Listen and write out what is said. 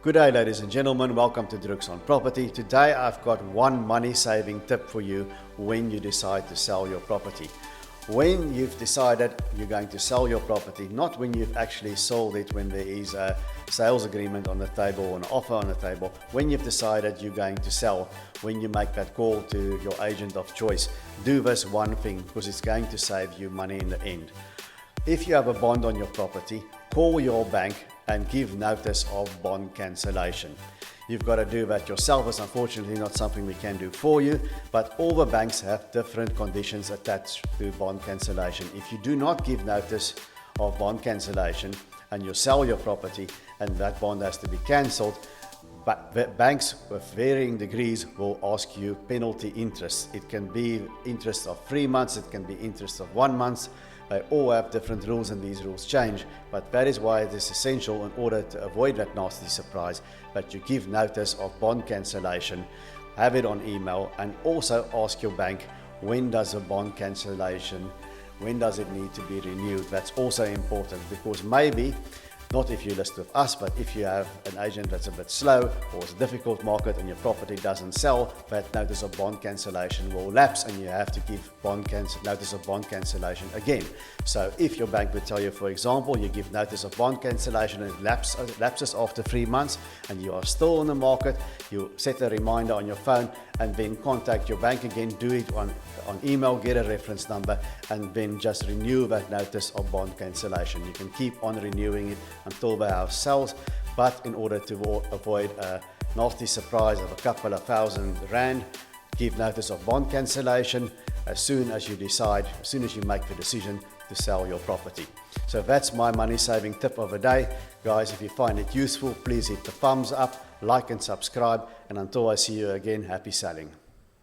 Good day, ladies and gentlemen. Welcome to Druk's on Property. Today I've got one money-saving tip for you when you decide to sell your property. When you've decided you're going to sell your property, not when you've actually sold it, when there is a sales agreement on the table or an offer on the table, when you've decided you're going to sell, when you make that call to your agent of choice, do this one thing because it's going to save you money in the end. If you have a bond on your property, call your bank and give notice of bond cancellation. You've got to do that yourself. It's unfortunately not something we can do for you, but all the banks have different conditions attached to bond cancellation. If you do not give notice of bond cancellation and you sell your property and that bond has to be cancelled, but the banks with varying degrees will ask you penalty interest. It can be interest of 3 months, it can be interest of 1 month. They all have different rules and these rules change, but that is why it is essential in order to avoid that nasty surprise that you give notice of bond cancellation, have it on email, and also ask your bank when does a bond cancellation, when does it need to be renewed. That's also important because maybe, not if you list with us, but if you have an agent that's a bit slow or it's a difficult market and your property doesn't sell, that notice of bond cancellation will lapse and you have to give notice of bond cancellation again. So if your bank would tell you, for example, you give notice of bond cancellation and it lapses after 3 months and you are still on the market, you set a reminder on your phone and then contact your bank again, do it on email, get a reference number, and then just renew that notice of bond cancellation. You can keep on renewing it until the house sells, but in order to avoid a nasty surprise of a couple of £1,000, give notice of bond cancellation as soon as you decide, as soon as you make the decision to sell your property. So that's my money saving tip of the day. Guys, if you find it useful, please hit the thumbs up, like and subscribe, and until I see you again, happy selling.